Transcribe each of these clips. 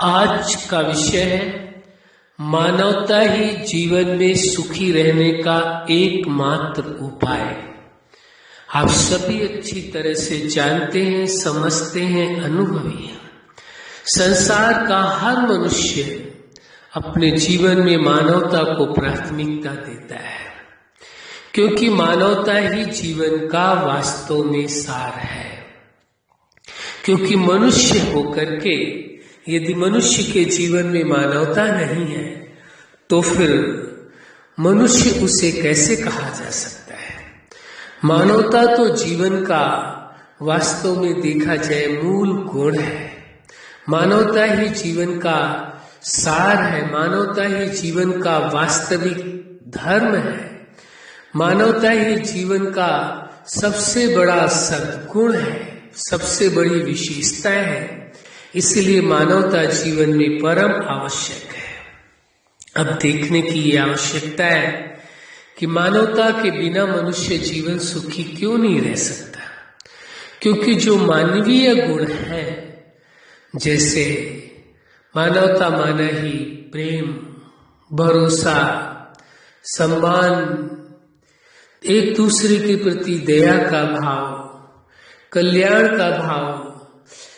आज का विषय है मानवता ही जीवन में सुखी रहने का एकमात्र उपाय। आप सभी अच्छी तरह से जानते हैं, समझते हैं, अनुभवी हैं। संसार का हर मनुष्य अपने जीवन में मानवता को प्राथमिकता देता है, क्योंकि मानवता ही जीवन का वास्तव में सार है। क्योंकि मनुष्य होकर के यदि मनुष्य के जीवन में मानवता नहीं है तो फिर मनुष्य उसे कैसे कहा जा सकता है। मानवता तो जीवन का वास्तव में देखा जाए मूल गुण है। मानवता ही जीवन का सार है। मानवता ही जीवन का वास्तविक धर्म है। मानवता ही जीवन का सबसे बड़ा सद्गुण है, सबसे बड़ी विशेषता है। इसलिए मानवता जीवन में परम आवश्यक है। अब देखने की ये आवश्यकता है कि मानवता के बिना मनुष्य जीवन सुखी क्यों नहीं रह सकता। क्योंकि जो मानवीय गुण है, जैसे मानवता माना ही प्रेम, भरोसा, सम्मान, एक दूसरे के प्रति दया का भाव, कल्याण का भाव,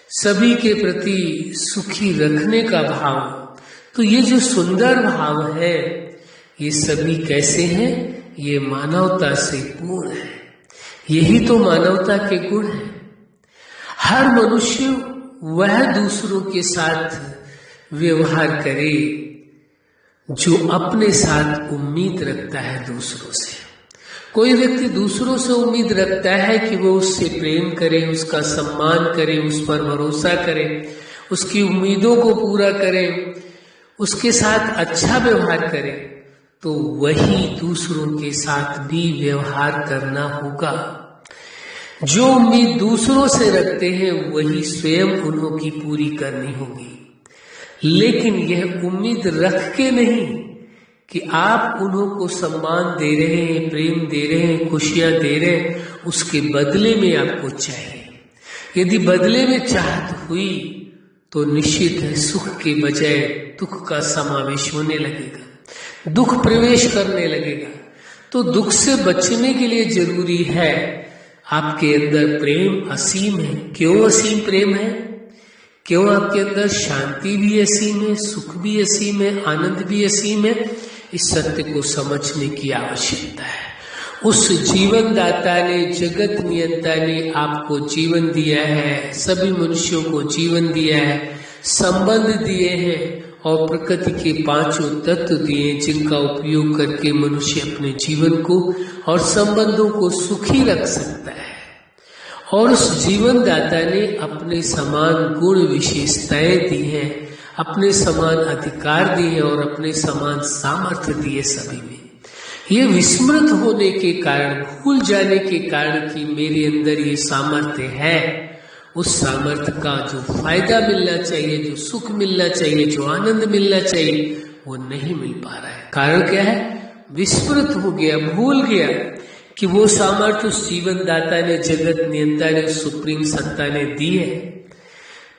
सभी के प्रति सुखी रखने का भाव, तो ये जो सुंदर भाव है ये सभी कैसे हैं? ये मानवता से पूर्ण है। यही तो मानवता के गुण है। हर मनुष्य वह दूसरों के साथ व्यवहार करे जो अपने साथ उम्मीद रखता है दूसरों से। कोई व्यक्ति दूसरों से उम्मीद रखता है कि वो उससे प्रेम करे, उसका सम्मान करे, उस पर भरोसा करे, उसकी उम्मीदों को पूरा करे, उसके साथ अच्छा व्यवहार करे, तो वही दूसरों के साथ भी व्यवहार करना होगा। जो उम्मीद दूसरों से रखते हैं वही स्वयं उन्हों की पूरी करनी होगी। लेकिन यह उम्मीद रख के नहीं कि आप उन्हों को सम्मान दे रहे हैं, प्रेम दे रहे हैं, खुशियां दे रहे हैं, उसके बदले में आपको चाहिए। यदि बदले में चाहत हुई तो निश्चित है सुख के बजाय दुख का समावेश होने लगेगा, दुख प्रवेश करने लगेगा। तो दुख से बचने के लिए जरूरी है आपके अंदर प्रेम असीम है। क्यों असीम प्रेम है? क्यों आपके अंदर शांति भी असीम है, सुख भी असीम है, आनंद भी असीम है? इस सत्य को समझने की आवश्यकता है। उस जीवन दाता ने, जगत नियंता ने आपको जीवन दिया है, सभी मनुष्यों को जीवन दिया है, संबंध दिए हैं और प्रकृति के पांचों तत्व दिए, जिनका उपयोग करके मनुष्य अपने जीवन को और संबंधों को सुखी रख सकता है। और उस जीवन दाता ने अपने समान गुण विशेषताएं दी हैं, अपने समान अधिकार दिए और अपने समान सामर्थ्य दिए सभी में। ये विस्मृत होने के कारण, भूल जाने के कारण कि मेरे अंदर ये सामर्थ्य है, उस सामर्थ्य का जो फायदा मिलना चाहिए, जो सुख मिलना चाहिए, जो आनंद मिलना चाहिए, वो नहीं मिल पा रहा है। कारण क्या है? विस्मृत हो गया, भूल गया कि वो सामर्थ्य उस जीवन दाता ने, जगत नियंता ने, सुप्रीम सत्ता ने दी है।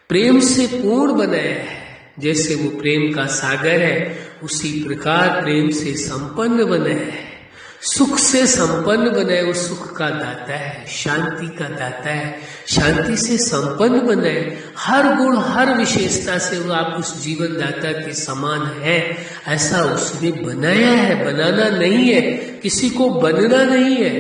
प्रेम से पूर्ण बनाया है। जैसे वो प्रेम का सागर है, उसी प्रकार प्रेम से संपन्न बनाया है, सुख से संपन्न बनाए। वो सुख का दाता है, शांति का दाता है, शांति से संपन्न बनाए। हर गुण, हर विशेषता से वो आप उस जीवन दाता के समान है, ऐसा उसने बनाया है। बनाना नहीं है, किसी को बनना नहीं है।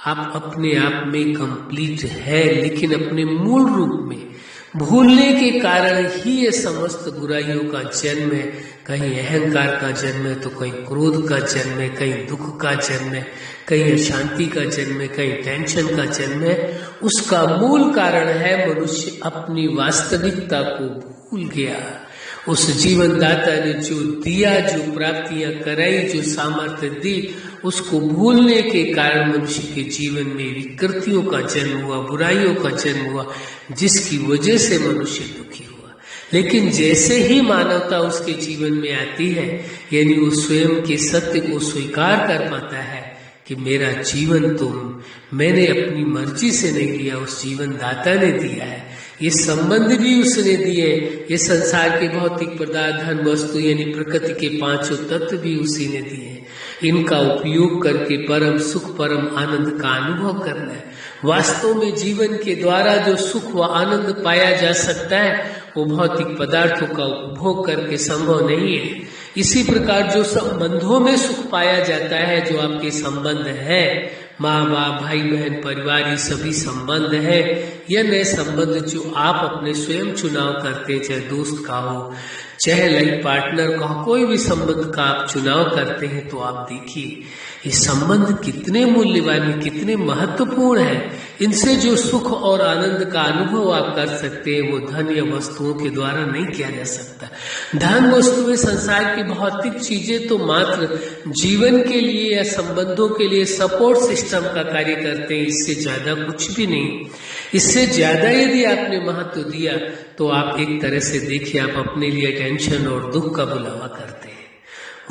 आप अपने आप में कंप्लीट है, लेकिन अपने मूल रूप में भूलने के कारण ही ये समस्त बुराइयों का जन्म है। कहीं अहंकार का जन्म है तो कहीं क्रोध का जन्म है, कहीं दुख का जन्म है, कहीं अशांति का जन्म है, कहीं टेंशन का जन्म है। उसका मूल कारण है मनुष्य अपनी वास्तविकता को भूल गया। उस जीवन दाता ने जो दिया, जो प्राप्तियां कराई, जो सामर्थ्य दी, उसको भूलने के कारण मनुष्य के जीवन में विकृतियों का जन्म हुआ, बुराइयों का जन्म हुआ, जिसकी वजह से मनुष्य दुखी हुआ। लेकिन जैसे ही मानवता उसके जीवन में आती है, यानी वो स्वयं के सत्य को स्वीकार कर पाता है कि मेरा जीवन तो मैंने अपनी मर्जी से नहीं लिया, उस जीवन दाता ने दिया है, ये संबंध भी उसने दिए, ये संसार के भौतिक पदार्थ, धन, वस्तु यानी प्रकृति के पांचों तत्व भी उसी ने दिए। इनका उपयोग करके परम सुख, परम आनंद का अनुभव करना है। वास्तव में जीवन के द्वारा जो सुख व आनंद पाया जा सकता है वो भौतिक पदार्थों का उपभोग करके संभव नहीं है। इसी प्रकार जो संबंधों में सुख पाया जाता है, जो आपके संबंध है, माँ बाप, भाई बहन, परिवार, ये सभी संबंध है, या नए संबंध जो आप अपने स्वयं चुनाव करते हैं, चाहे दोस्त का हो, चाहे लाइफ पार्टनर का हो, कोई भी संबंध का आप चुनाव करते हैं, तो आप देखिए ये संबंध कितने मूल्यवान है, कितने महत्वपूर्ण है। इनसे जो सुख और आनंद का अनुभव आप कर सकते हैं वो धन या वस्तुओं के द्वारा नहीं किया जा सकता। धन, वस्तुएं, संसार की भौतिक चीजें तो मात्र जीवन के लिए या संबंधों के लिए सपोर्ट सिस्टम का कार्य करते हैं, इससे ज्यादा कुछ भी नहीं। इससे ज्यादा यदि आपने महत्व दिया तो आप एक तरह से देखिए आप अपने लिए टेंशन और दुख का बुलावा करते हैं।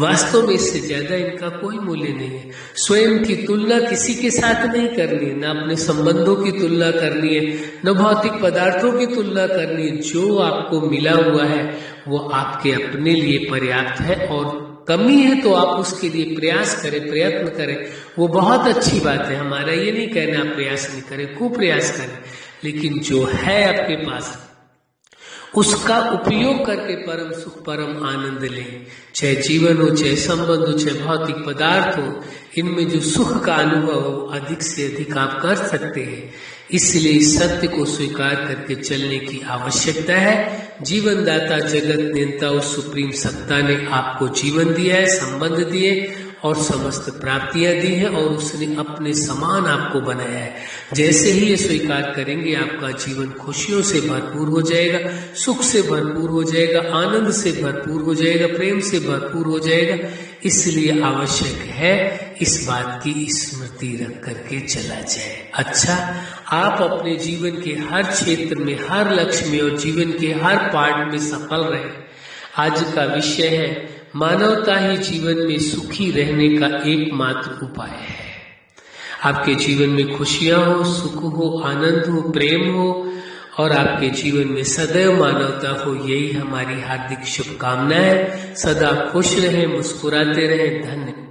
वास्तव में इससे ज्यादा इनका कोई मूल्य नहीं है। स्वयं की तुलना किसी के साथ नहीं करनी है, न अपने संबंधों की तुलना करनी है, न भौतिक पदार्थों की तुलना करनी है। जो आपको मिला हुआ है वो आपके अपने लिए पर्याप्त है, और कमी है तो आप उसके लिए प्रयास करें, प्रयत्न करें, वो बहुत अच्छी बात है। हमारा ये नहीं कहना आप प्रयास नहीं करें, खूब प्रयास करें, लेकिन जो है आपके पास उसका उपयोग करके परम सुख, परम आनंद लें। चाहे जीवन हो, चाहे संबंध हो, चाहे भौतिक पदार्थ हो, इनमें जो सुख का अनुभव हो अधिक से अधिक आप कर सकते हैं। इसलिए इस सत्य को स्वीकार करके चलने की आवश्यकता है। जीवन दाता जगत नियंता उस सुप्रीम सत्ता ने आपको जीवन दिया है, संबंध दिए और समस्त प्राप्तियां दी हैं, और उसने अपने समान आपको बनाया है। जैसे ही ये स्वीकार करेंगे आपका जीवन खुशियों से भरपूर हो जाएगा, सुख से भरपूर हो जाएगा, आनंद से भरपूर हो जाएगा, प्रेम से भरपूर हो जाएगा। इसलिए आवश्यक है इस बात की स्मृति रख करके चला जाए। अच्छा, आप अपने जीवन के हर क्षेत्र में, हर लक्ष्य में और जीवन के हर पार्ट में सफल रहे। आज का विषय है मानवता ही जीवन में सुखी रहने का एकमात्र उपाय है। आपके जीवन में खुशियां हो, सुख हो, आनंद हो, प्रेम हो, और आपके जीवन में सदैव मानवता हो, यही हमारी हार्दिक शुभकामना है। सदा खुश रहें, मुस्कुराते रहें। धन्यवाद।